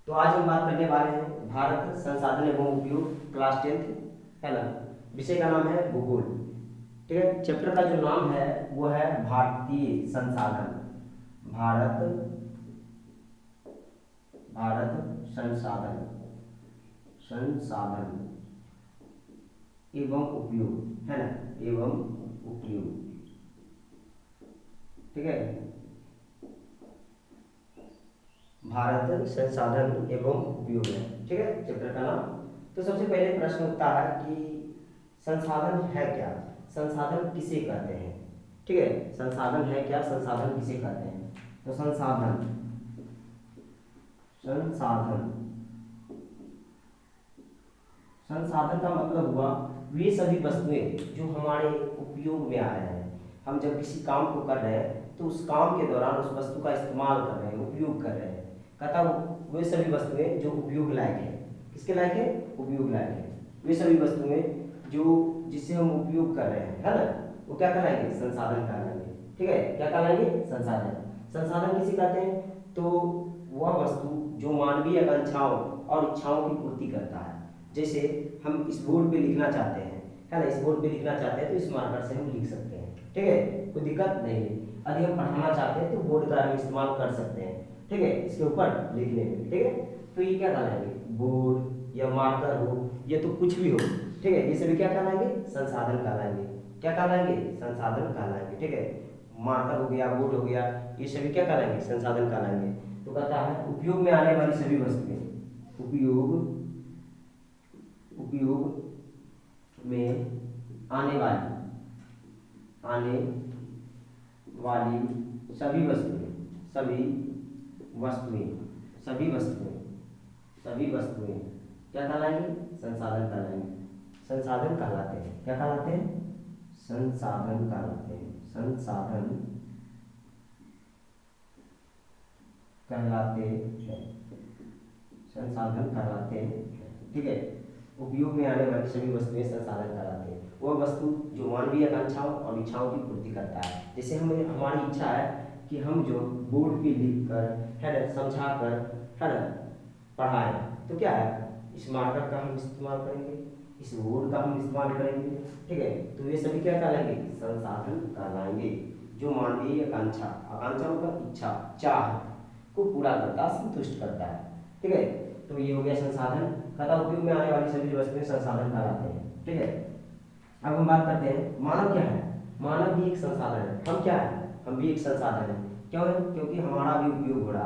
तो आज हम बात करने वाले हैं भारत संसाधन एवं उपयोग क्लास 10th, है ना। विषय का नाम है भूगोल। ठीक है, चैप्टर का जो नाम है वो है भारतीय संसाधन। भारत भारत संसाधन संसाधन एवं उपयोग, है ना, एवं उपयोग। ठीक है, भारत संसाधन एवं उपयोग है। ठीक है, चैप्टर का नाम। तो सबसे पहले प्रश्न उठता है कि संसाधन है क्या, संसाधन किसे कहते हैं। ठीक है, संसाधन है क्या, संसाधन किसे कहते हैं। तो संसाधन संसाधन संसाधन का मतलब हुआ वे सभी वस्तुएं जो हमारे उपयोग में आ रहे हैं। हम जब किसी काम को कर रहे हैं तो उस काम के दौरान उस वस्तु का इस्तेमाल कर रहे हैं, उपयोग कर रहे हैं। कहता वे सभी वस्तुएं जो उपयोग लायक है। किसके लायक है, उपयोग लायक है। वे सभी वस्तुएं जो जिससे हम उपयोग कर रहे हैं, है ना, वो क्या कहलाएंगे, संसाधन कहलाएंगे। ठीक है, क्या कहलाएंगे, संसाधन। संसाधन किसे कहते हैं, तो वह वस्तु जो मानवीय आकांक्षाओं और इच्छाओं की पूर्ति करता है। जैसे हम इस बोर्ड पे लिखना चाहते हैं, है ना, इस बोर्ड पे लिखना चाहते हैं तो इस मार्कर से हम लिख सकते हैं। ठीक है, कोई दिक्कत नहीं है। यदि हम पढ़ाना चाहते हैं तो बोर्ड का हम इस्तेमाल कर सकते हैं। ठीक है, इसके ऊपर लिखने में। ठीक है, तो ये क्या कहलाएंगे, बोर्ड या मार्कर हो या तो कुछ भी हो। ठीक है, ये सभी क्या कहलाएंगे, संसाधन कहलाएंगे। क्या कहलाएंगे, संसाधन कहलाएंगे। ठीक है, मार्कर हो गया, बोर्ड हो गया, ये सभी क्या कहलाएंगे, संसाधन कहलाएंगे। तो कहता है उपयोग में आने वाली सभी वस्तुएं, उपयोग उपयोग में आने वाली सभी वस्तुएं सभी वस्तुएं सभी वस्तुएं सभी वस्तुएं क्या कहलाएंगी, संसाधन कहलाएंगे। संसाधन कहलाते हैं। क्या कहलाते हैं, संसाधन कहलाते हैं। संसाधन कहलाते हैं। संसाधन कहलाते हैं। ठीक है, उपयोग में आने वाली सभी वस्तुएं संसाधन कहलाते हैं। वह वस्तु जो मानवीय आकांक्षाओं और इच्छाओं की पूर्ति करता है। जैसे हमें हमारी इच्छा है कि हम जो बोर्ड पे लिख कर, है ना, समझा कर, है ना, पढ़ाएं, तो क्या है, इस मार्कर का हम इस्तेमाल करेंगे, इस बोर्ड का हम इस्तेमाल करेंगे। ठीक है, तो ये सभी क्या कहलाएंगे, संसाधन कहलाएंगे। जो मानवीय आकांक्षा आकांक्षाओं का इच्छा चाह को पूरा करता, संतुष्ट करता है। ठीक है, तो ये हो गया संसाधन। कहता उपयोग में आने वाली सभी वस्तुएं संसाधन कहलाते हैं। ठीक है, अब हम बात करते हैं मानव क्या है। मानव भी एक संसाधन है। हम क्या है, हम भी एक संसाधन है। क्यों है, क्योंकि हमारा भी उपयोग हो रहा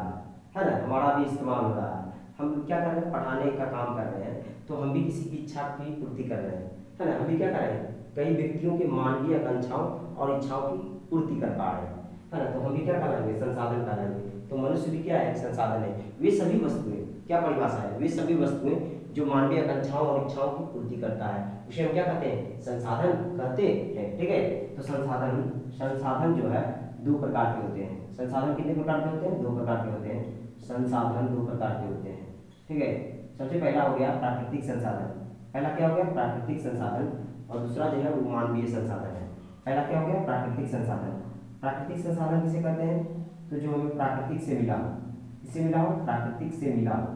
है ना, हमारा भी इस्तेमाल हो रहा है। हम क्या कर रहे हैं, पढ़ाने का काम कर रहे हैं, तो हम भी किसी की इच्छा की पूर्ति कर रहे हैं, है ना। हम भी क्या कर रहे हैं, कई व्यक्तियों के मानवीय आकांक्षाओं और इच्छाओं की पूर्ति कर पा रहे हैं, है ना। तो हम भी क्या कहलाएंगे, संसाधन कहलाएंगे। तो मनुष्य भी क्या है, संसाधन है। वे सभी वस्तुएं, क्या परिभाषा है, वे सभी वस्तुएं जो मानवीय आकांक्षाओं और इच्छाओं की पूर्ति करता है, उसे हम क्या कहते हैं, संसाधन कहते हैं। ठीक है, तो संसाधन संसाधन जो है दो प्रकार के होते हैं। संसाधन कितने प्रकार के होते हैं, दो प्रकार के होते हैं। संसाधन दो प्रकार के होते हैं। ठीक है, सबसे पहला हो गया प्राकृतिक संसाधन। पहला क्या हो गया, प्राकृतिक संसाधन, और दूसरा जो है वो मानवीय संसाधन है। पहला क्या हो गया, प्राकृतिक संसाधन। प्राकृतिक संसाधन किसे कहते हैं, तो जो हमें प्राकृतिक से मिला हो। किससे मिला हो, प्राकृतिक से मिला हो।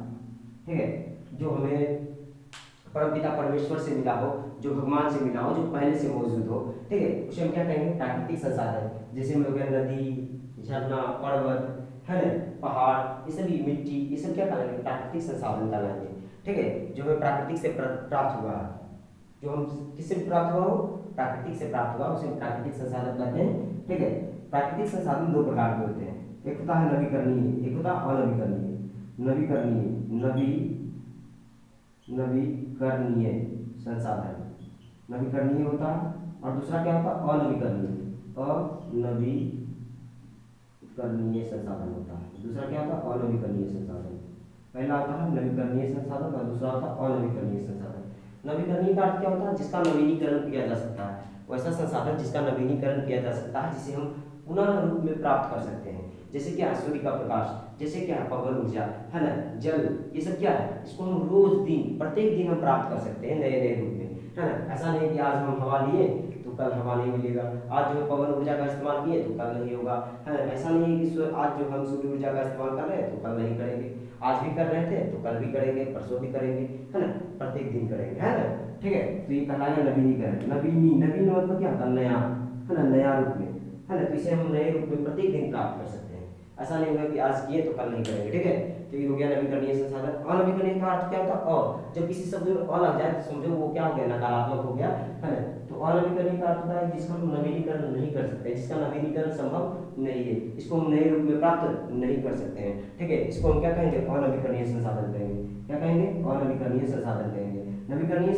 ठीक है, जो हमें परमपिता परमेश्वर से मिला हो, जो भगवान से मिला हो, जो पहले से मौजूद हो। ठीक है, उसे हम क्या कहेंगे, प्राकृतिक संसाधन। जैसे में हो गया नदी, झरना, पर्वत, है ना, पहाड़, ये सभी मिट्टी, ये सब क्या कहलाएंगे, प्राकृतिक संसाधन कहलाएंगे। ठीक है, जो हमें प्राकृतिक से प्राप्त हुआ है, जो हम किससे प्राप्त हुआ हो, प्राकृतिक से प्राप्त हुआ, उसे हम प्राकृतिक संसाधन कहते हैं। ठीक है, प्राकृतिक संसाधन दो प्रकार के होते हैं। एक होता है नवीकरणीय, एक होता है अनवीकरणीय। नवीकरणीय नवीकरणीय संसाधन नवीकरणीय होता है, और दूसरा क्या होता है, अनवीकरणीय संसाधन होता है। दूसरा क्या होता है, अनवीकरणीय संसाधन। पहला होता है नवीकरणीय संसाधन और दूसरा होता है अनवीकरणीय संसाधन। नवीकरणीय का अर्थ क्या होता है, जिसका नवीनीकरण किया जा सकता है। वैसा संसाधन जिसका नवीनीकरण किया जा सकता है, जिसे हम पुनः रूप में प्राप्त कर सकते हैं। जैसे क्या है, सूर्य का प्रकाश, जैसे क्या है, पवन ऊर्जा, है ना, जल, ये सब क्या है, इसको हम रोज दिन, प्रत्येक दिन हम प्राप्त कर सकते हैं नए नए रूप में, है ना। ऐसा नहीं कि आज हम हवा लिए तो तो कल हवा नहीं मिलेगा। आज जो है पवन ऊर्जा का इस्तेमाल किए तो कल नहीं होगा, है ना। ऐसा नहीं है कि आज जो हम सूर्य ऊर्जा का इस्तेमाल कर रहे हैं तो कल नहीं करेंगे, आज भी कर रहे थे तो कल भी करेंगे, परसों भी करेंगे, है ना, प्रत्येक दिन करेंगे, है ना। ठीक है, तो ये कहलाएगा नवीनीकरण। नवीन मतलब क्या होता है, नया, है ना, नया रूप में, है ना। तो इसे हम नए रूप में प्रत्येक दिन प्राप्त कर सकते हैं। ऐसा नहीं होगा कि आज किए तो कल नहीं करेंगे, ठीक है। तो ये हो गया नवीकरणीय संसाधन। अनवीकरणीय का अर्थ क्या होता है, जब किसी शब्द में अ लग जाए तो समझो वो क्या हो गया, नकारात्मक हो गया, है ना। तो अनवीकरणीय का अर्थ होता है जिसका हम नवीनीकरण नहीं कर सकते, जिसका नवीनीकरण संभव नहीं है, इसको हम नए रूप में प्राप्त नहीं कर सकते हैं, ठीक है। इसको हम क्या कहेंगे, अनवीकरणीय संसाधन कहेंगे। क्या कहेंगे, अनवीकरणीय संसाधन कहेंगे। नवीकरणीय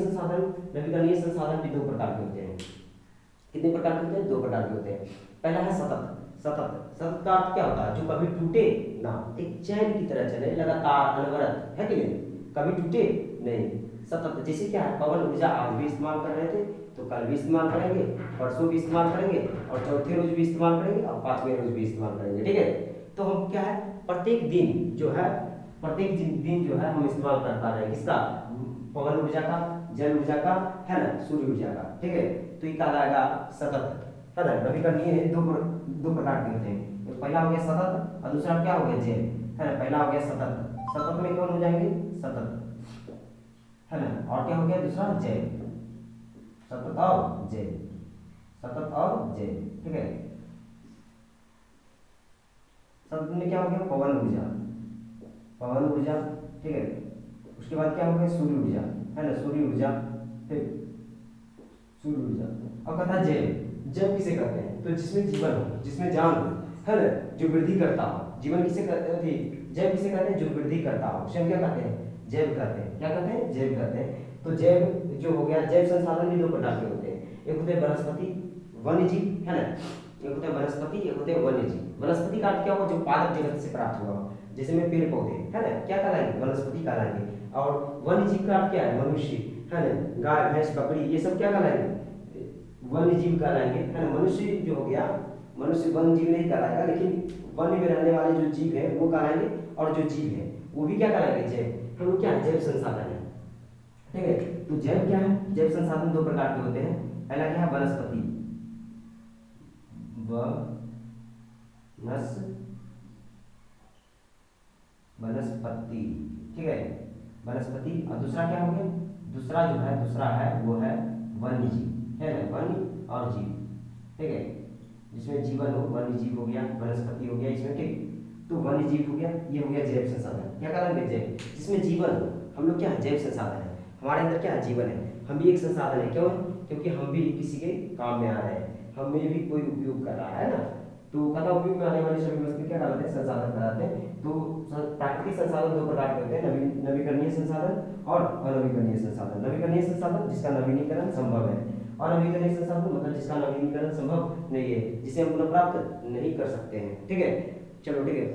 संसाधन भी दो प्रकार के होते हैं। कितने प्रकार के होते हैं, दो प्रकार के होते हैं। पहला है सतत। सतत का अर्थ क्या होता है, जो कभी टूटे ना, एक चैन की तरह चले, लगातार, अनवरत, है कि नहीं, कभी टूटे नहीं, सतत। जैसे क्या है, पवन ऊर्जा आज भी इस्तेमाल कर रहे थे तो कल भी इस्तेमाल करेंगे, परसों भी इस्तेमाल करेंगे, और चौथे रोज भी इस्तेमाल करेंगे, और पांचवें रोज भी इस्तेमाल करेंगे, ठीक है। तो हम क्या है, प्रत्येक दिन जो है हम इस्तेमाल कर पा रहे हैं, किसका, पवन ऊर्जा का, जल ऊर्जा का, है ना, सूर्य ऊर्जा का, ठीक है। तो ये कहलाएगा सतत, है ना। नवीकरणीय दो प्रकार के होते हैं, तो पहला हो गया सतत और दूसरा क्या हो गया, जैव, है ना। पहला हो गया सतत, सतत में कौन हो जाएंगे, सतत, है ना, और क्या हो गया दूसरा, जैव, सतत और जैव, सतत और जैव, ठीक है। सतत में क्या हो गया, पवन ऊर्जा, ठीक है। उसके बाद क्या हो गया, सूर्य ऊर्जा, है ना, सूर्य ऊर्जा, ठीक, सूर्य ऊर्जा। अब कहता है जैव किसे कहते हैं, तो जिसमें जीवन हो, जिसमें जान हो, है ना, जो वृद्धि करता हो। जीवन किसे कहते हैं, जैव किसे कहते हैं, जो वृद्धि करता हो, उसे हम क्या कहते हैं, जैव कहते हैं। क्या कहते हैं, जैव कहते हैं। तो जैव जो हो गया, जैव संसाधन भी दो प्रकार के होते हैं, एक होते हैं वनस्पति, वन्य जीव, है ना, एक होते हैं वनस्पति, एक होते हैं वन्य जीव। वनस्पति का अर्थ क्या हुआ, जो पादप जगत से प्राप्त हुआ, जैसे में पेड़ पौधे, है ना, क्या कहलाएंगे, वनस्पति कहलाएंगे। और वन्य जीव का अर्थ क्या है, मनुष्य, है ना, गाय भैंस बकरी, ये सब क्या कहलाएंगे, वन्य जीव कहलाएंगे, है ना। मनुष्य जो हो गया, मनुष्य वन्य जीव नहीं कहलाएगा, लेकिन वन्य में रहने वाले जो जीव है वो कहलाएंगे, और जो जीव है वो भी क्या कहलाएंगे, जैव। तो वो क्या है, जैव संसाधन है, ठीक है। तो जैव क्या है, जैव संसाधन दो प्रकार के होते हैं। पहला क्या है, वनस्पति, वनस्पति, ठीक है, वनस्पति। और दूसरा क्या हो गया, दूसरा है वो है वन्य जीव, है ना, वन्य और जीव, ठीक है, जिसमें जीवन हो, वन्य जीव हो गया, वनस्पति हो गया इसमें, ठीक। तो वन्य जीव हो गया, ये हो गया जैव संसाधन। क्या करेंगे, जैव, जिसमें जीवन हो। हम लोग क्या है, जैव संसाधन है, हमारे अंदर क्या है, जीवन है, हम भी एक संसाधन है। क्यों, क्योंकि हम भी किसी के काम में आ रहे हैं, हमें भी कोई उपयोग कर रहा है ना। तो कथा उपयोग में आने वाली सभी वस्तु क्या कहलाते हैं, संसाधन कहलाते हैं। तो प्राकृतिक संसाधन दो प्रकार के होते हैं, नवीकरणीय संसाधन और अनवीकरणीय संसाधन। नवीकरणीय संसाधन जिसका नवीनीकरण संभव है, अनवीकरणीय संसाधन मतलब जिसका नवीनीकरण संभव नहीं है, जिसे हम पुनः प्राप्त नहीं कर सकते हैं, ठीक है। चलो ठीक है,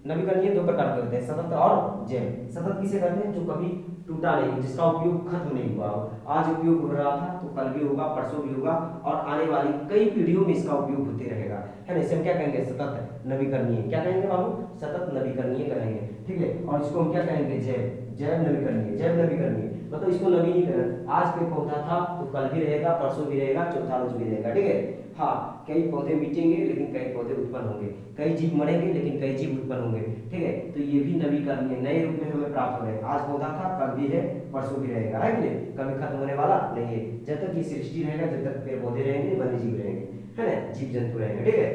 नवीकरणीय दो प्रकार के होते हैं, सतत और जैव। सतत किसे कहते हैं, जो कभी टूटा नहीं, जिसका उपयोग खत्म नहीं हुआ हो, आज उपयोग हो रहा था तो कल भी होगा, परसों भी होगा, और आने वाली कई पीढ़ियों में इसका उपयोग होते रहेगा, है ना। इसे हम क्या कहेंगे, सतत नवीकरणीय। क्या कहेंगे बाबू, सतत नवीकरणीय कहेंगे, ठीक है। और इसको हम क्या कहेंगे, जैव नवीकरणीय मतलब इसको नवीनीकरण। आज कोई पौधा था तो कल भी रहेगा, परसों भी रहेगा, चौथा रोज भी रहेगा, ठीक है। हाँ, कई पौधे मिटेंगे लेकिन कई पौधे उत्पन्न होंगे, कई जीव मरेंगे लेकिन कई जीव उत्पन्न होंगे, ठीक है। तो ये भी नवीकरणीय, नए रूप में हमें प्राप्त हो रहे हैं। आज पौधा था, कल भी है, परसों भी रहेगा, है कि नहीं, कभी खत्म होने वाला नहीं है। जब तक ये सृष्टि रहेगा, जब तक पेड़ पौधे रहेंगे, वन्य जीव रहेंगे, है ना, जीव जंतु रहेंगे, ठीक है।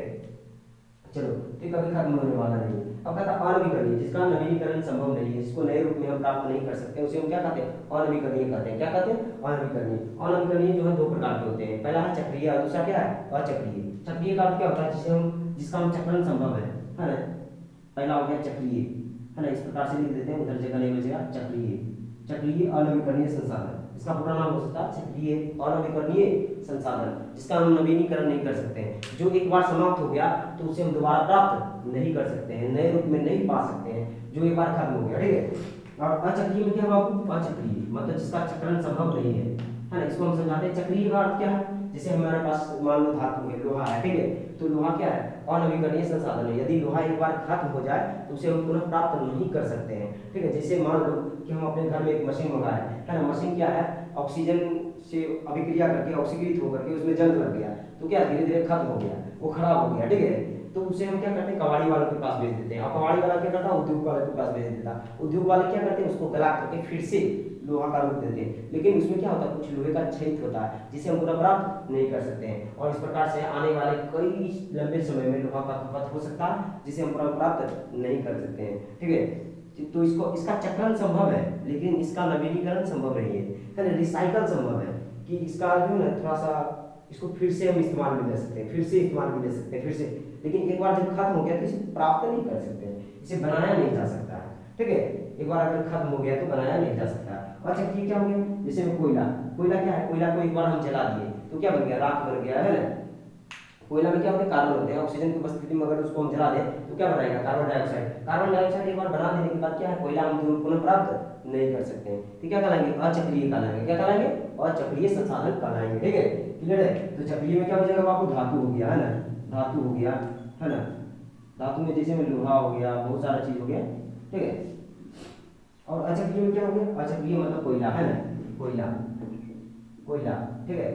चलो, तो कभी खत्म होने वाला नहीं। अब कहता है अनवीकरणीय, जिसका नवीनीकरण संभव नहीं है, जिसको नए रूप में हम प्राप्त नहीं कर सकते, उसे हम क्या कहते हैं, अनवीकरणीय कहते हैं। क्या कहते हैं, अनवीकरणीय। अनवीकरणीय जो है दो प्रकार के होते हैं, पहला है चक्रीय और दूसरा क्या है, अचक्रीय। चक्रीय का अर्थ क्या होता है, जिसका हम चक्रण संभव है ना। पहला हो गया चक्रीय, है ना, इस प्रकार से लिख देते हैं, उधर जगह नहीं बचेगा, चक्रीय अनवीकरणीय संसाधन। इसका पूरा नाम हो सकता है चक्रीय अनवीकरणीय संसाधन, जिसका हम नवीनीकरण नहीं कर सकते हैं, जो एक बार समाप्त हो गया तो उसे हम दोबारा प्राप्त नहीं कर सकते हैं, नए रूप में नहीं पा सकते हैं, जो एक बार खत्म हो गया, ठीक है। और अचक्रीय में क्या बाबू, अचक्रीय मतलब जिसका चक्रण संभव नहीं है ना। इसको हम समझाते हैं, चक्रीय का अर्थ क्या है, जैसे हमारे पास मान लो धातु है, लोहा है, ठीक है। तो लोहा क्या है, अनवीकरणीय संसाधन है। यदि लोहा एक बार खत्म हो जाए तो उसे हम पुनः प्राप्त नहीं कर सकते हैं, ठीक है। जैसे मान लो कि हम अपने घर में एक मशीन मंगाए है ना, मशीन क्या है, ऑक्सीजन से अभिक्रिया करके ऑक्सीकृत होकर के उसमें जंग लग गया, तो क्या धीरे धीरे खत्म हो गया, वो खराब हो गया, ठीक है। तो उसे हम क्या करते हैं, कबाड़ी वालों के पास भेज देते हैं, और कबाड़ी वाला क्या करता है, उद्योग वाले के पास भेज देता, उद्योग वाले क्या करते हैं, उसको गला करके फिर से लोहा का रूप देते हैं। लेकिन उसमें क्या होता है, कुछ लोहे का छेद होता है जिसे हम पूरा प्राप्त नहीं कर सकते हैं, और इस प्रकार से आने वाले कई लंबे समय में लोहा का खपत हो सकता है जिसे हम पूरा प्राप्त नहीं कर सकते हैं, ठीक है। तो इसका चक्रण संभव है लेकिन इसका नवीनीकरण संभव नहीं है, रिसाइकल संभव है कि इसका जो है थोड़ा सा इसको फिर से हम इस्तेमाल में ले सकते हैं, फिर से इस्तेमाल में ले सकते हैं, फिर से, लेकिन एक बार जब खत्म हो गया तो इसे प्राप्त नहीं कर सकते हैं, इसे बनाया नहीं जा सकता है, ठीक है। एक बार अगर खत्म हो गया तो बनाया नहीं जा सकता। अच्छा ये क्या हो गया, जैसे कोयला, कोयला क्या है, कोयला को एक बार हम जला दिए तो क्या बन गया, राख बन गया, है ना। कोयला में क्या होते हैं, कार्बन होते हैं, ऑक्सीजन की उपस्थिति में अगर उसको हम जला दें तो क्या बनाएगा, कार्बन डाइऑक्साइड। कार्बन डाइऑक्साइड एक बार बना देने के बाद क्या है, कोयला हम पुनः प्राप्त नहीं कर सकते हैं, तो क्या कहलाएंगे, अचक्रीय कहलाएंगे, क्या कहलाएंगे, अचक्रीय संसाधन कहलाएंगे, ठीक है, क्लियर है। तो चक्रीय में क्या हो जाएगा बाबू, धातु हो गया, है ना, धातु हो गया, है ना, धातु में जैसे में लोहा हो गया, बहुत सारा चीज हो गया, ठीक है। और अचक्रीय में क्या हो गया, अचक्रीय मतलब कोयला, है ना, कोयला, कोयला, ठीक है।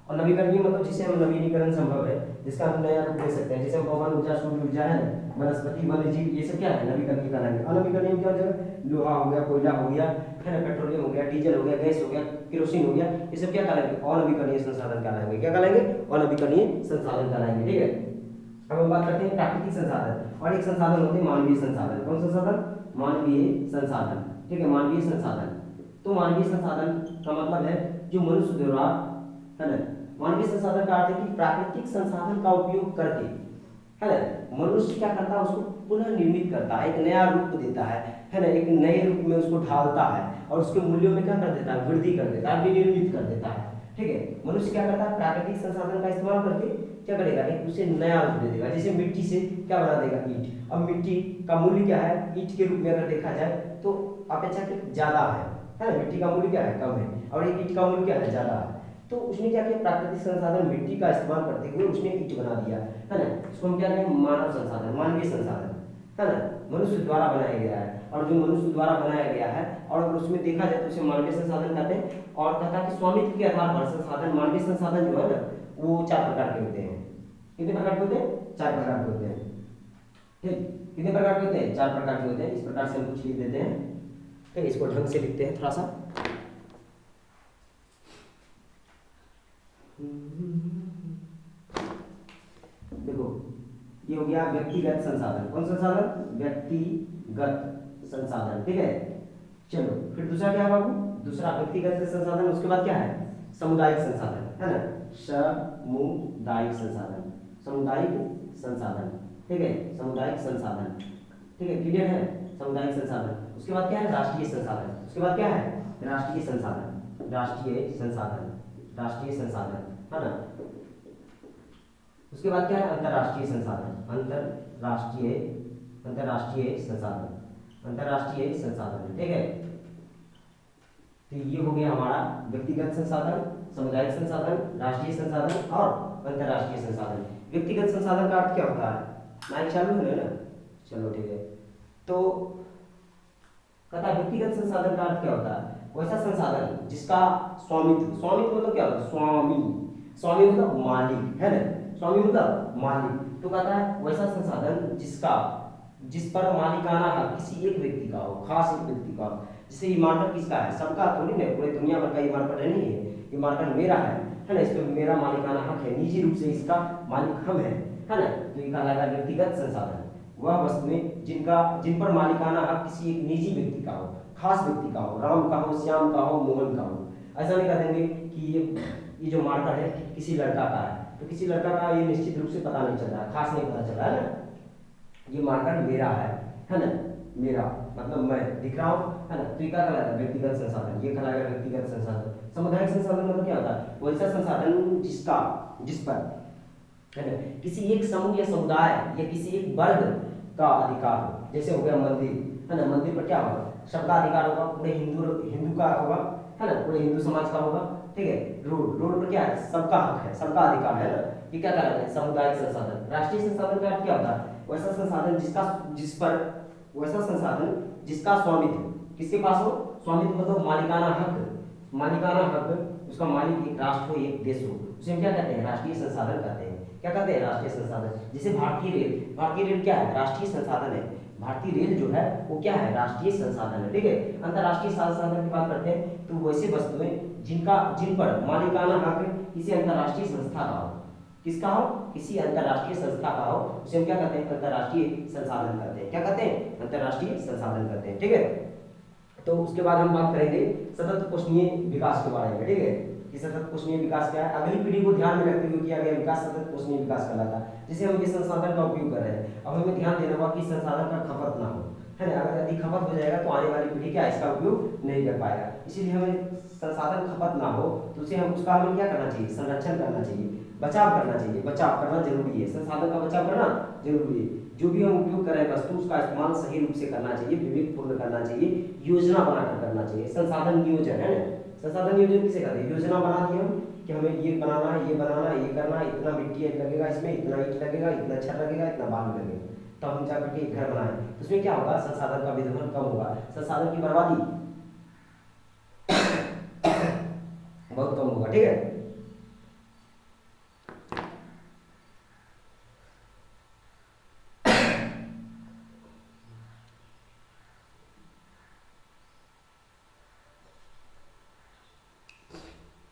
और नवीकरणीय मतलब जिसे हम नवीनीकरण संभव है, जिसका हम नया रूप दे सकते हैं, जैसे हम पवन ऊर्जा, सूर्य ऊर्जा, है वनस्पति, वन्यजीव, ये सब क्या है, नवीकरणीय कहलाएंगे। अनवीकरणीय क्या हो जाएगा, लोहा हो गया, कोयला हो गया, है ना, पेट्रोलियम हो गया, डीजल हो गया, गैस हो गया, केरोसिन हो गया, ये सब क्या कहलाएंगे, अनवीकरणीय संसाधन कहलाएंगे, क्या कहलाएंगे, अनवीकरणीय संसाधन कहलाएंगे, ठीक है। अब हम बात करते हैं प्राकृतिक संसाधन, और एक संसाधन होते हैं मानवीय संसाधन। कौन संसाधन, मानवीय संसाधन, ठीक है, मानवीय संसाधन। तो मानवीय संसाधन का मतलब है जो मनुष्य द्वारा, है ना, मानवीय संसाधन का अर्थ है कि प्राकृतिक संसाधन का उपयोग करके, है ना, मनुष्य क्या करता है, उसको पुनः निर्मित करता है, एक नया रूप देता है ना, एक नए रूप में उसको ढालता है और उसके मूल्यों में क्या कर देता है, वृद्धि कर देता है, विनिर्मित कर देता है, ठीक है। मनुष्य क्या करता है, प्राकृतिक संसाधन का इस्तेमाल करके क्या करेगा, एक उसे नया रूप दे देगा। जैसे मिट्टी से क्या बना देगा, ईंट। अब मिट्टी का मूल्य क्या है, ईंट के रूप में अगर देखा जाए तो अपेक्षाकृत ज्यादा है ना, मिट्टी का मूल्य क्या है, कम है, और एक ईंट का मूल्य क्या है, ज्यादा है। तो उसने क्या किया, प्राकृतिक संसाधन मिट्टी का इस्तेमाल करते हुए उसने ईंट बना दिया, है ना। इसको हम क्या कहें, मानव संसाधन, मानवीय संसाधन, है ना, मनुष्य द्वारा बनाया गया है। और जो मनुष्य द्वारा बनाया गया है और अगर उसमें देखा जाए तो उसे मानवीय संसाधन कहते हैं। और कहता है कि स्वामित्व के आधार पर संसाधन, मानवीय संसाधन जो है ना, वो 4 प्रकार के होते हैं। कितने प्रकार के होते हैं, 4 प्रकार के होते हैं, ठीक। कितने प्रकार के होते हैं, 4 प्रकार के होते हैं। इस प्रकार से हम कुछ लिख देते हैं, ठीक, इसको ढंग से लिखते हैं थोड़ा सा। देखो ये हो गया व्यक्तिगत संसाधन। कौन संसाधन, व्यक्तिगत संसाधन, ठीक है। चलो फिर दूसरा क्या है बाबू, दूसरा व्यक्तिगत संसाधन, उसके बाद क्या है, सामुदायिक संसाधन, है ना, सामुदायिक संसाधन, सामुदायिक संसाधन, ठीक है, सामुदायिक संसाधन, ठीक है, क्लियर है, सामुदायिक संसाधन। उसके बाद क्या है, राष्ट्रीय संसाधन। उसके बाद क्या है, राष्ट्रीय संसाधन, राष्ट्रीय संसाधन, राष्ट्रीय संसाधन, है ना। उसके बाद क्या है, अंतरराष्ट्रीय संसाधन, अंतरराष्ट्रीय, अंतरराष्ट्रीय संसाधन, अंतरराष्ट्रीय संसाधन, ठीक है। तो ये हो गया हमारा व्यक्तिगत संसाधन, सामुदायिक संसाधन, राष्ट्रीय संसाधन और अंतरराष्ट्रीय संसाधन। व्यक्तिगत संसाधन का अर्थ क्या होता है, माइक चालू है ना, चलो ठीक है। तो कहता है व्यक्तिगत संसाधन का अर्थ क्या होता है, वैसा संसाधन जिसका स्वामित्व, स्वामित्व मतलब क्या होता है, स्वामी, स्वामी मतलब मालिक, है ना, स्वामी मतलब मालिक। तो कहता है वैसा संसाधन जिसका, जिस पर मालिकाना हक किसी एक व्यक्ति का हो, खास एक व्यक्ति का हो। जैसे ये मार्कर किसका है, सबका थोड़ी ना, पूरे दुनिया भर का ये मार्कर नहीं है, ये मार्कर मेरा है ना, इस पर मेरा मालिकाना हक है, निजी रूप से इसका मालिक हम है ना। तो ये कहलाएगा व्यक्तिगत संसाधन, वह वस्तुएं जिन पर मालिकाना हक किसी एक निजी व्यक्ति का हो, खास व्यक्ति का हो, राम का हो, श्याम का हो, मोहन का हो। ऐसा नहीं कह देंगे कि ये जो मार्कर है किसी लड़का का है, तो किसी लड़का का ये निश्चित रूप से पता नहीं चल रहा है, खास नहीं पता चल रहा है ना। ये मार्कर मेरा है ना, मेरा मतलब मैं दिख रहा हूँ, है ना। तो ये क्या कहलाता है, व्यक्तिगत संसाधन, ये कहलाएगा व्यक्तिगत संसाधन। सामुदायिक संसाधन मतलब क्या होता है, वैसा संसाधन जिसका, जिस पर, है ना, किसी एक समूह या समुदाय या किसी एक वर्ग का अधिकार हो। जैसे हो गया मंदिर, है ना, मंदिर पर क्या होगा, सबका अधिकार होगा, पूरे हिंदू का होगा, है ना, पूरे हिंदू समाज का होगा, ठीक है। रोड, रोड पर क्या है, सबका हक है, सबका अधिकार है ना, ये क्या कहलाते हैं, सामुदायिक संसाधन। राष्ट्रीय संसाधन का अर्थ क्या होता है, वैसा संसाधन वैसा संसाधन जिसका स्वामित्व किसके पास हो, स्वामित्व मतलब मालिकाना हक, मालिकाना हक, उसका मालिक एक राष्ट्र हो, एक देश हो, उसे हम क्या कहते हैं, राष्ट्रीय संसाधन कहते हैं। क्या कहते हैं, राष्ट्रीय संसाधन। जैसे भारतीय रेल क्या है, राष्ट्रीय संसाधन है। भारतीय रेल जो है वो क्या है, राष्ट्रीय संसाधन है, ठीक है। अंतर्राष्ट्रीय संसाधन की बात करते हैं तो वैसे वस्तुएं जिन पर मालिकाना हक किसी अंतर्राष्ट्रीय संस्था का हो, किसका हो, किसी अंतर्राष्ट्रीय संस्था का हो, उसे हम क्या कहते हैं, अंतर्राष्ट्रीय संसाधन कहते हैं। क्या कहते हैं, अंतर्राष्ट्रीय संसाधन कहते हैं, ठीक है। तो उसके बाद हम बात करेंगे सतत पोषणीय विकास के बारे में, ठीक है, कि सतत पोषणीय विकास क्या है, अगली पीढ़ी को ध्यान में रखते हुए किया गया विकास सतत पोषणीय विकास कहलाता है। जैसे हम ये संसाधन का उपयोग कर रहे हैं, अब हमें ध्यान देना होगा कि संसाधन का खपत ना हो, है ना। अगर अधिक खपत हो जाएगा तो आने वाली पीढ़ी क्या इसका उपयोग नहीं कर पाएगा। इसीलिए हमें संसाधन खपत ना हो तो उसे हमें क्या करना चाहिए, संरक्षण करना चाहिए, बचाव करना चाहिए, बचाव करना जरूरी है, संसाधन का बचाव करना जरूरी है। जो भी हम उपयोग कर रहे हैं वस्तु, उसका इस्तेमाल सही रूप से करना चाहिए, विवेकपूर्ण करना चाहिए, योजना बनाकर करना चाहिए। संसाधन नियोजन है ना, संसाधन नियोजन किसे कहते हैं, योजना बना दी हम कि हमें ये बनाना है, ये बनाना है, ये करना है, इतना मिट्टी लगेगा, इसमें इतना ईंट लगेगा, इतना छड़ लगेगा, इतना बालू लगेगा, तब हम जाकर के एक घर बनाए, तो उसमें क्या होगा, संसाधन का विधुमन कम होगा, संसाधन की बर्बादी बहुत कम होगा, ठीक है।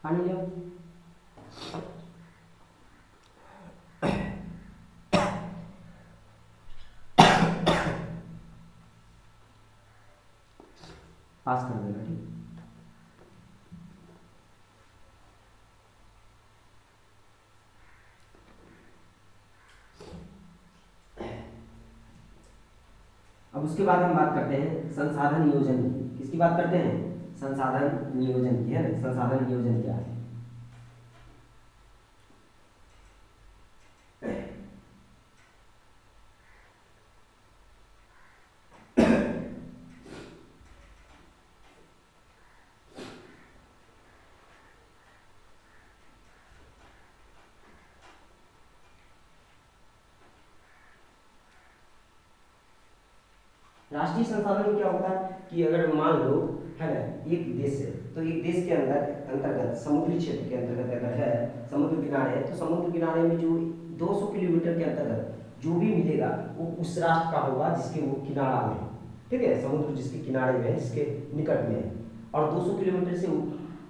पानी लो। पास कर देना, ठीक। अब उसके बाद हम बात करते हैं संसाधन नियोजन की। किसकी बात करते हैं, संसाधन नियोजन की, है ना। संसाधन नियोजन क्या है, राष्ट्रीय संसाधन में क्या होता है कि अगर मान लो, है ना, एक देश है तो एक देश के अंतर्गत समुद्री क्षेत्र के अंतर्गत अगर है, समुद्र किनारे है, तो समुद्र किनारे में जो 200 किलोमीटर के अंतर्गत जो भी मिलेगा वो उस राष्ट्र का होगा जिसके वो किनारा में है, ठीक है। समुद्र जिसके किनारे में है, जिसके निकट में है, और 200 किलोमीटर से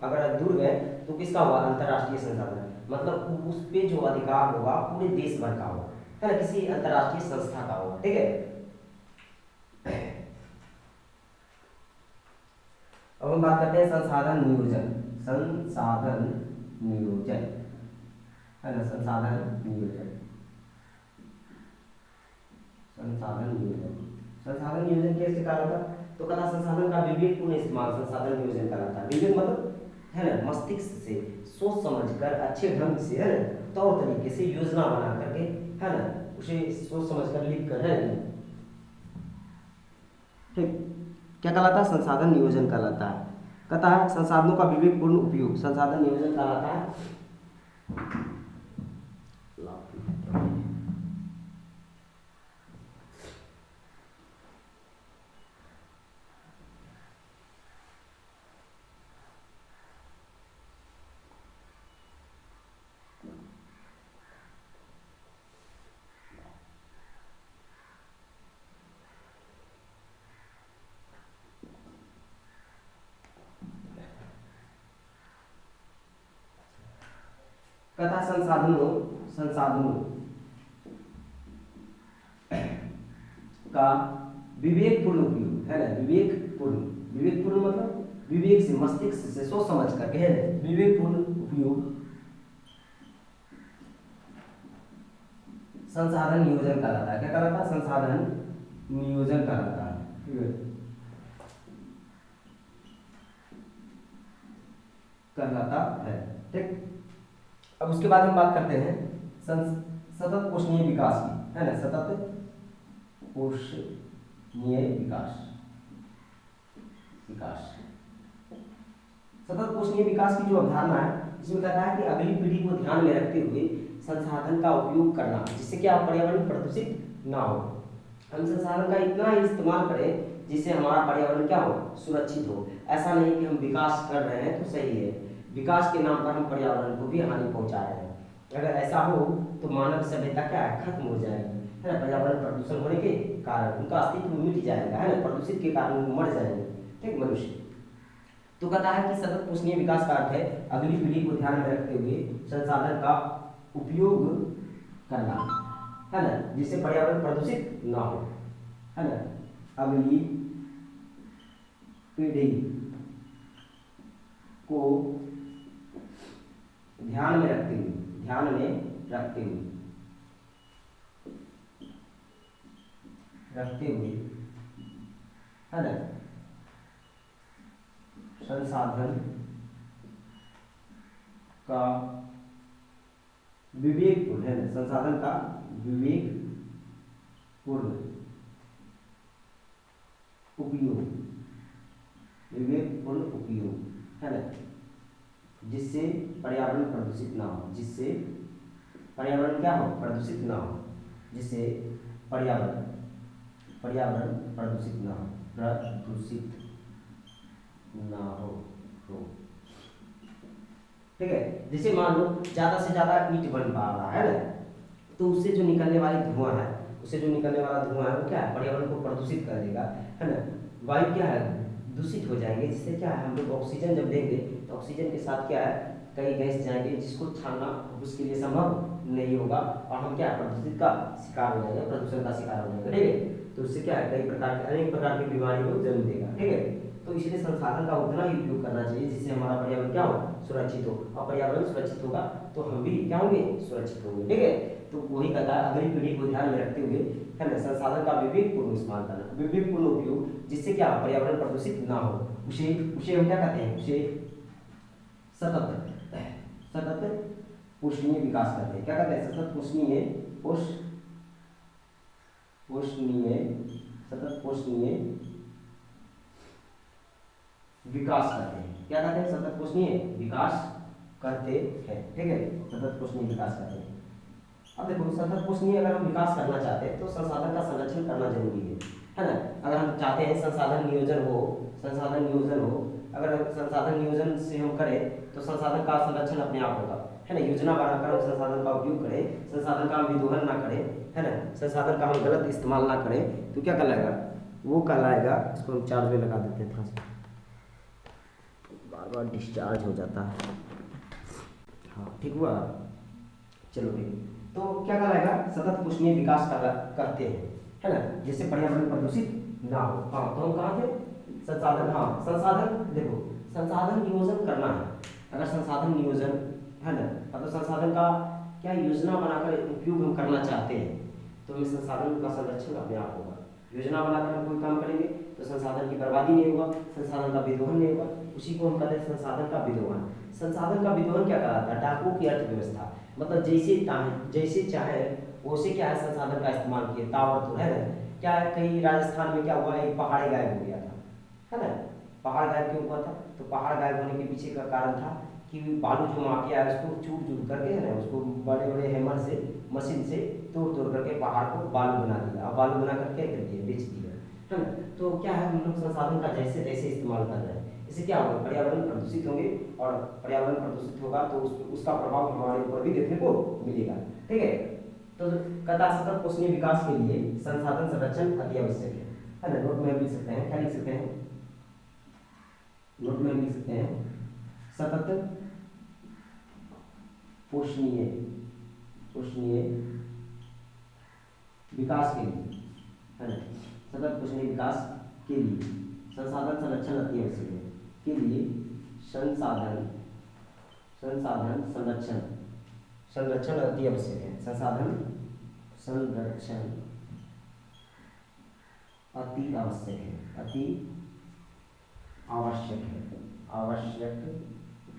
अगर दूर गए तो किसका होगा, अंतर्राष्ट्रीय संसाधन, मतलब उस पे जो अधिकार होगा पूरे देश भर का होगा, है ना, किसी अंतर्राष्ट्रीय संस्था का होगा, ठीक है। अब हम बात करते हैं संसाधन नियोजन, संसाधन नियोजन, है ना, संसाधन नियोजन, संसाधन नियोजन। संसाधन नियोजन कैसे कहा जाता है, तो कला संसाधन का विवेकपूर्ण इस्तेमाल संसाधन नियोजन कहलाता है। विवेक मतलब, है ना, मस्तिष्क से सोच समझ कर अच्छे ढंग से, है ना, तौर तरीके से योजना बना करके, है ना, उसे सोच समझ कर लिख कर, है, ठीक, क्या कहलाता है, संसाधन नियोजन कहलाता है। कहता है संसाधनों का विवेकपूर्ण उपयोग, संसाधन नियोजन कहलाता है। कथा संसाधनों संसाधनों का विवेकपूर्ण उपयोग, है ना, विवेकपूर्ण मतलब विवेक से, मस्तिष्क से सोच समझ करके, है ना, विवेकपूर्ण उपयोग संसाधन नियोजन कहलाता है। क्या कहलाता है, संसाधन नियोजन कहलाता है, ठीक है, कहलाता है, ठीक। अब उसके बाद हम बात करते हैं सतत पोषणीय विकास की, है ना, सतत पोषणीय विकास, विकास, सतत पोषणीय विकास की जो अवधारणा है इसमें कहता है कि अगली पीढ़ी को ध्यान में रखते हुए संसाधन का उपयोग करना, जिससे कि पर्यावरण प्रदूषित ना हो। हम संसाधन का इतना ही इस्तेमाल करें जिससे हमारा पर्यावरण क्या हो, सुरक्षित हो। ऐसा नहीं कि हम विकास कर रहे हैं तो सही है, विकास के नाम पर हम पर्यावरण को भी हानि पहुंचा रहे हैं। अगर ऐसा हो तो मानव सभ्यता क्या है, खत्म हो जाएगी, है ना। पर्यावरण प्रदूषण होने के कारण उनका अस्तित्व मिट जाएगा, है ना, प्रदूषित के कारण वो मर जाएंगे, ठीक, मनुष्य। तो कहता है कि सतत पोषणीय विकास का अर्थ है अगली पीढ़ी को ध्यान में रखते हुए संसाधन का उपयोग करना, है ना, जिससे पर्यावरण प्रदूषित ना हो, है ना। अगली पीढ़ी को ध्यान में रखते हुए, ध्यान में रखते हुए है ना, संसाधन का विवेकपूर्ण, है ना, संसाधन का विवेकपूर्ण उपयोग, विवेकपूर्ण उपयोग, है ना, जिससे पर्यावरण प्रदूषित ना हो, जिससे पर्यावरण क्या हो, प्रदूषित ना हो, जिससे पर्यावरण प्रदूषित ना हो, प्रदूषित ना हो, ठीक है। जैसे मान लो ज़्यादा से ज़्यादा ईंट बन पा रहा है ना, तो उससे जो निकलने वाली धुआं है, उससे जो निकलने वाला धुआं है वो क्या है, पर्यावरण को प्रदूषित कर देगा, है ना। वायु क्या है, दूषित हो जाएंगे, जिससे क्या है हम लोग ऑक्सीजन जब लेंगे तो ऑक्सीजन के साथ क्या है, कई गैस जाएंगे जिसको छानना उसके लिए संभव नहीं होगा, और हम क्या प्रदूषित का शिकार हो जाएगा, प्रदूषण का शिकार हो जाएगा, ठीक है। तो उससे क्या है, कई प्रकार के अनेक प्रकार की बीमारी को जन्म देगा, ठीक है। तो इसलिए संसाधन का उतना ही उपयोग करना चाहिए जिससे हमारा पर्यावरण क्या हो, सुरक्षित हो, और पर्यावरण सुरक्षित होगा तो हम भी क्या होंगे, सुरक्षित होंगे, ठीक है। तो वही कहता है अगली पीढ़ी को ध्यान में रखते हुए, है ना, संसाधन का विवेकपूर्ण इस्तेमाल करना, विवेकपूर्ण उपयोग, जिससे क्या पर्यावरण प्रदूषित ना हो, उसे उसे हम क्या कहते हैं, उसे सतत पोषणीय विकास करते हैं। क्या कहते हैं, सतत पोषणीय सतत पोषणीय विकास करते हैं। क्या कहते हैं, सतत पोषणीय विकास करते हैं, ठीक है, सतत पोषणीय विकास करते हैं। अब देखो सतत पोषणीय अगर हम विकास करना चाहते हैं तो संसाधन का संरक्षण करना जरूरी है ना। अगर हम चाहते हैं संसाधन नियोजन हो, अगर संसाधन नियोजन से हम करें तो संसाधन का संरक्षण अपने आप होगा, है ना। योजना बनाकर हम संसाधन का उपयोग करें, संसाधन का हम विदोहन ना करें, है ना, संसाधन का हम गलत इस्तेमाल ना करें, तो क्या कहलाएगा, वो कहलाएगा, इसको हम चार्ज में लगा देते हैं, थोड़ा सा बार बार डिस्चार्ज हो जाता है, हाँ ठीक हुआ, चलो ठीक। तो क्या कहलाएगा, सतत पोषणीय विकास कहते हैं, है ना, जिससे पर्यावरण प्रदूषित ना हो। हाँ तो हम कहाँ थे, संसाधन, हाँ संसाधन, देखो संसाधन नियोजन करना है, अगर संसाधन नियोजन, है ना, मतलब संसाधन का क्या योजना बनाकर उपयोग हम करना चाहते हैं तो हमें संसाधन का संरक्षण अपने आप होगा। योजना बनाकर हम कोई काम करेंगे तो संसाधन की बर्बादी नहीं होगा, संसाधन का विदोहन नहीं होगा, उसी को हम कहते हैं संसाधन का विदोहन। संसाधन का विदोहन क्या कहलाता है, डाकू की अर्थव्यवस्था, मतलब जैसे चाहे वैसे क्या है संसाधन का इस्तेमाल किए, ताबड़तोड़, है ना। क्या है, कई राजस्थान में क्या हुआ, एक पहाड़ गायब हो गया था, है ना। पहाड़ गायब क्यों हुआ था, तो पहाड़ गायब होने के पीछे का कारण था कि बालू जो माफिया है उसको चूर चूर करके, है ना, उसको बड़े बड़े हैमर से, मशीन से तोड़ तोड़ करके पहाड़ को बालू बना दिया, और बालू बना करके कर दिया, बेच दिया, है ना। तो क्या है, हम लोग संसाधन का जैसे तैसे इस्तेमाल कर रहे हैं, इससे क्या होगा, पर्यावरण प्रदूषित होंगे, और पर्यावरण प्रदूषित होगा तो उसका प्रभाव हमारे ऊपर भी देखने को मिलेगा, ठीक है। तो कथा सतत पोषणीय विकास के लिए संसाधन संरक्षण अति आवश्यक है ना। नोट में लिख सकते हैं, क्या लिख सकते हैं, नोट में लिख सकते हैं, सतत पोषणीय विकास के लिए, है ना, सतत पोषणीय विकास के लिए संसाधन संरक्षण अति आवश्यक है, के लिए संसाधन संरक्षण अति आवश्यक है, संसाधन संरक्षण अति आवश्यक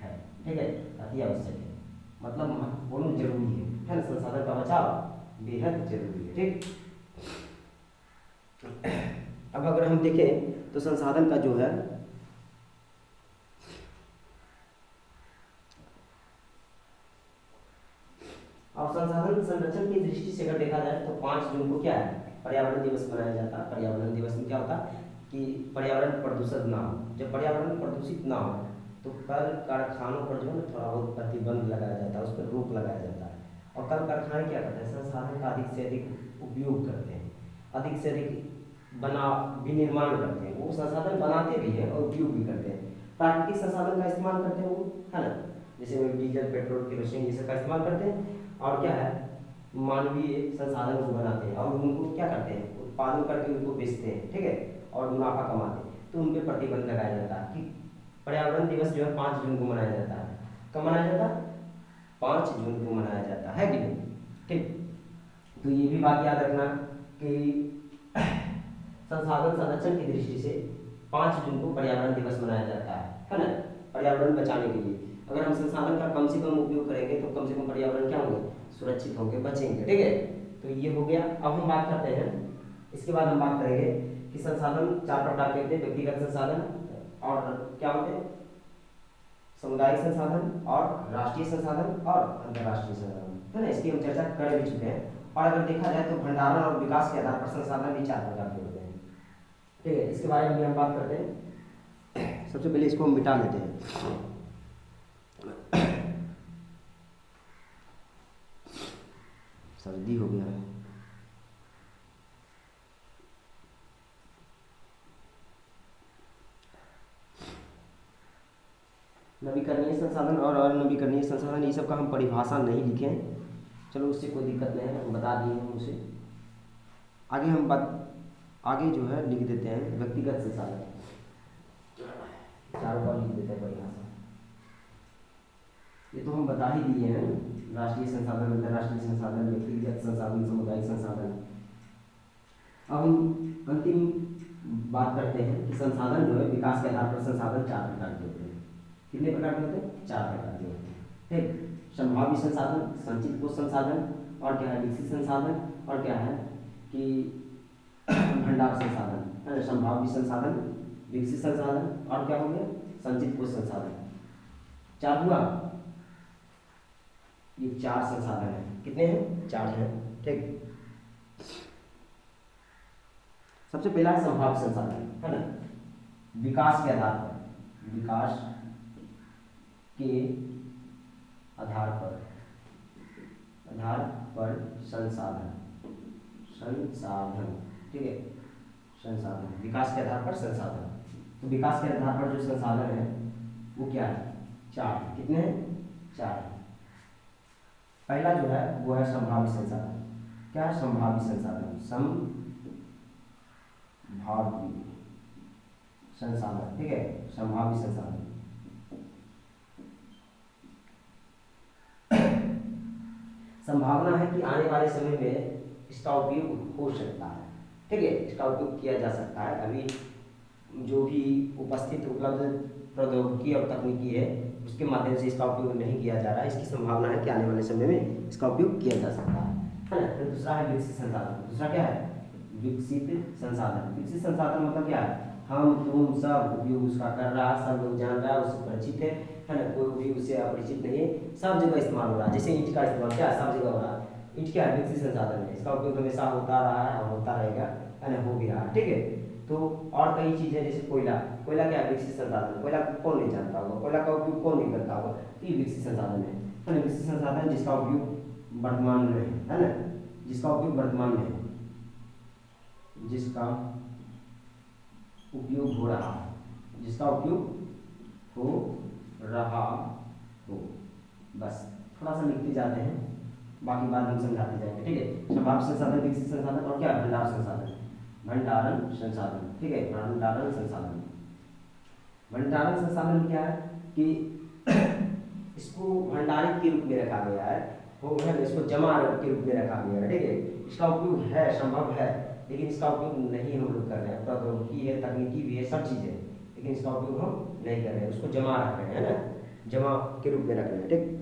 है, ठीक है, अति आवश्यक है, मतलब महत्वपूर्ण जरूरी है ना, संसाधन का बचाव बेहद जरूरी है, ठीक। अब अगर हम देखें तो संसाधन का जो है और संसाधन संरक्षण की दृष्टि से अगर देखा जाए तो 5 जून को क्या है, पर्यावरण दिवस मनाया जाता है। पर्यावरण दिवस में क्या होता है कि पर्यावरण प्रदूषित ना हो। जब पर्यावरण प्रदूषित ना हो तो कल कारखानों पर जो है ना थोड़ा बहुत प्रतिबंध लगाया जाता है, उस पर रोक लगाया जाता है। और कल कारखाने क्या करते हैं, संसाधन का अधिक से अधिक उपयोग करते हैं, अधिक से अधिक बना विनिर्माण करते हैं। वो संसाधन बनाते भी हैं और उपयोग भी करते हैं। प्राकृतिक संसाधन का इस्तेमाल करते हैं वो, है ना, जैसे वो डीजल पेट्रोल केरोसिन ये सब का इस्तेमाल करते हैं। और क्या है, मानवीय संसाधन को बनाते हैं और उनको क्या करते हैं, उत्पादन करके उनको बेचते हैं, ठीक है, और मुनाफा कमाते हैं। तो उन पर प्रतिबंध लगाया जाता है कि पर्यावरण दिवस जो है 5 जून को मनाया जाता है। कब मनाया जाता है, 5 जून को मनाया जाता है कि नहीं, ठीक। तो ये भी बात याद रखना कि संसाधन संरक्षण की दृष्टि से 5 जून को पर्यावरण दिवस मनाया जाता है ना, पर्यावरण बचाने के लिए। अगर हम संसाधन का कम से कम उपयोग करेंगे तो कम से कम पर्यावरण क्या होंगे, सुरक्षित होंगे, बचेंगे, ठीक है। तो ये हो गया। अब हम बात करते हैं, इसके बाद हम बात करेंगे कि संसाधन 4 प्रकार के होते हैं, व्यक्तिगत संसाधन और क्या होते हैं, सामुदायिक संसाधन और राष्ट्रीय संसाधन और अंतर्राष्ट्रीय संसाधन, है ना। इसकी हम चर्चा कर भी चुके हैं। और अगर देखा जाए तो भंडारण और विकास के आधार पर संसाधन भी 4 प्रकार के होते हैं, ठीक है। इसके बारे में भी हम बात करते हैं। सबसे पहले इसको हम मिटा लेते हैं। सर्दी हो गया है। नवीकरणीय संसाधन और अनवीकरणीय संसाधन, ये सब का हम परिभाषा नहीं लिखे हैं, चलो उससे कोई दिक्कत नहीं है, हम बता दिए हैं उसे। आगे हम बात आगे जो है लिख देते हैं व्यक्तिगत संसाधन, चारों का लिख देते हैं परिभाषा। ये तो हम बता ही दिए हैं, राष्ट्रीय संसाधन, अंतर्राष्ट्रीय संसाधन, व्यक्तिगत संसाधन, सामुदायिक संसाधन। अब हम अंतिम बात करते हैं कि संसाधन जो है विकास के आधार पर संसाधन 4 प्रकार के होते हैं। कितने प्रकार के होते हैं, 4 प्रकार के होते हैं, ठीक। संभाव्य संसाधन, संचित कोष संसाधन, और क्या है विकसित संसाधन, और क्या है कि भंडार संसाधन, है ना। संभाव्य संसाधन, विकसित संसाधन और क्या हो गया, संचित कोष संसाधन। 4 हुआ, ये 4 संसाधन है। कितने हैं, 4 हैं, ठीक। सबसे पहला है संभाव्य संसाधन, है ना, विकास के आधार पर, विकास के आधार पर संसाधन, ठीक है, संसाधन, विकास के आधार पर संसाधन। तो विकास के आधार पर जो संसाधन है वो क्या है, 4। कितने हैं, 4। पहला जो है वो है संभाव्य संसाधन। क्या है संभाव्य संसाधन, संभाव्य संसाधन, ठीक है, संभाव्य संसाधन। संभावना है कि आने वाले समय में इसका उपयोग हो सकता है, ठीक है, इसका उपयोग किया जा सकता है। अभी जो भी उपस्थित उपलब्ध प्रौद्योगिकी और तकनीकी है उसके माध्यम से इसका उपयोग नहीं किया जा रहा है। इसकी संभावना है कि आने वाले समय में इसका उपयोग किया जा सकता है ना। तो दूसरा है विकसित संसाधन। दूसरा क्या है, विकसित संसाधन। विकसित संसाधन मतलब क्या है, हम तुम सब उपयोग उसका कर रहा है, सब लोग जान रहा है, उससे परिचित है ना, कोई भी उससे अपरिचित नहीं है, सब जगह इस्तेमाल हो रहा है। जैसे ईंट का इस्तेमाल क्या है, सब जगह हो रहा है। ईंट क्या है, विकसित संसाधन है, इसका उपयोग हमेशा होता रहा है और होता रहेगा, है ना, हो भी रहा है, ठीक है। तो और कई चीज़ें जैसे कोयला, कोयला क्या है, विकसित संसाधन। कोयला कौन नहीं जानता होगा, कोयला का उपयोग कौन नहीं करता होगा, तो ये विकसित संसाधन है ना। विकसित संसाधन जिसका उपयोग वर्तमान में है ना, जिसका उपयोग वर्तमान में है, जिसका उपयोग हो रहा है, जिसका उपयोग हो रहा हो, बस थोड़ा सा लिखते जाते हैं, बाकी बात हम समझाते जाएंगे, ठीक है। संभाव्य संसाधन, विकसित संसाधन और क्या, भंडार संसाधन, भंडारण संसाधन, ठीक है, भंडारण संसाधन। भंडारण संसाधन क्या है कि इसको भंडारित के रूप में रखा गया है, वो है इसको जमा के रूप में रखा गया है, ठीक है। इसका उपयोग है, संभव है, लेकिन इसका उपयोग नहीं हम लोग कर रहे हैं। प्रौद्योगिकी है, तकनीकी भी है, सब चीज़ है, लेकिन इसका उपयोग हम नहीं कर रहे हैं, उसको जमा रख रहे हैं ना, जमा के रूप में रख रहे हैं, ठीक।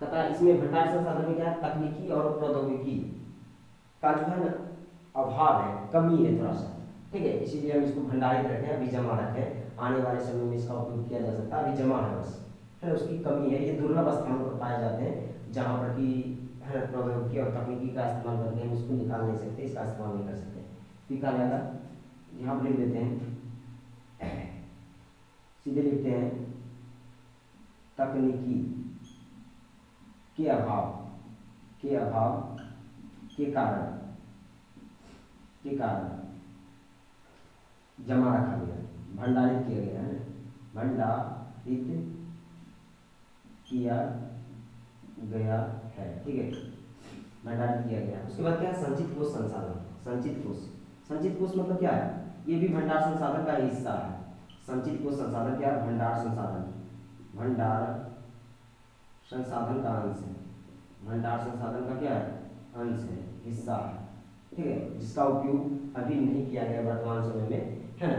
तथा इसमें भंडार संसाधन में क्या है, तकनीकी और प्रौद्योगिकी का जो है ना अभाव है, कमी है थोड़ा सा, ठीक है, इसीलिए हम इसको भंडारित रखें, अभी जमा रखें, आने वाले समय में इसका उपयोग किया जा सकता है, अभी जमा है बस, है ना, उसकी कमी है। ये दुर्लभ स्थानों पर पाए जाते हैं जहाँ पर कि है ना प्रौद्योगिकी और तकनीकी का इस्तेमाल करके हम इसको निकाल नहीं सकते, इसका इस्तेमाल नहीं कर सकते। निकाल जाएगा, यहाँ पर लिख देते हैं, सीधे लिखते हैं तकनीकी के अभाव के कारण जमा रखा गया, भंडारित किया गया है, भंडारित किया गया है, ठीक है, भंडारित किया गया। उसके बाद क्या है, संचित कोष संसाधन। संचित कोष मतलब क्या है, ये भी भंडार संसाधन का हिस्सा है। संचित कोष संसाधन क्या है, भंडार संसाधन का अंश है, भंडार संसाधन का क्या है, अंश है, हिस्सा है, ठीक है, जिसका उपयोग अभी नहीं किया गया वर्तमान समय में, है ना,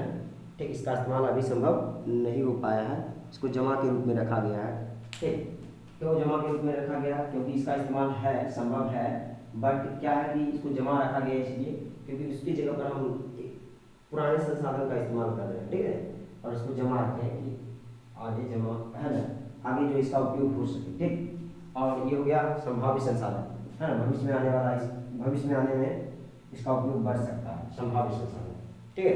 ठीक, इसका इस्तेमाल अभी संभव नहीं हो पाया है, इसको जमा के रूप में रखा गया है, ठीक। क्यों जमा के रूप में रखा गया, क्योंकि इसका इस्तेमाल है, संभव है, बट क्या है कि इसको जमा रखा गया इसलिए क्योंकि उसकी जगह पर हम पुराने संसाधन का इस्तेमाल कर रहे हैं, ठीक है, और इसको जमा रखें कि आगे जमा, है ना, आगे जो इसका उपयोग हो सके, ठीक। और ये हो गया संभाव्य संसाधन, है ना, भविष्य में आने वाला, भविष्य में आने में इसका उपयोग बढ़ सकता है, संभाव्य संसाधन, ठीक है।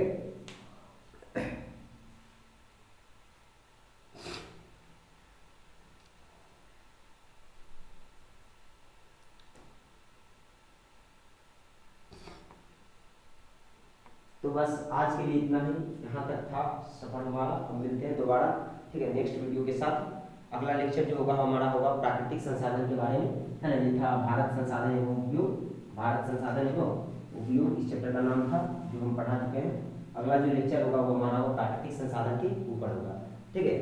तो बस आज के लिए इतना ही, यहाँ तक था सफर हमारा। हम मिलते हैं दोबारा, ठीक है, नेक्स्ट वीडियो के साथ। अगला लेक्चर जो होगा हमारा होगा प्राकृतिक संसाधन के बारे में, है ना, ये था भारत संसाधन एवं उपयोग, भारत संसाधन एवं उपयोग इस चैप्टर का नाम था जो हम पढ़ा चुके हैं। अगला जो लेक्चर होगा वो हमारा वो प्राकृतिक संसाधन के ऊपर होगा, ठीक है।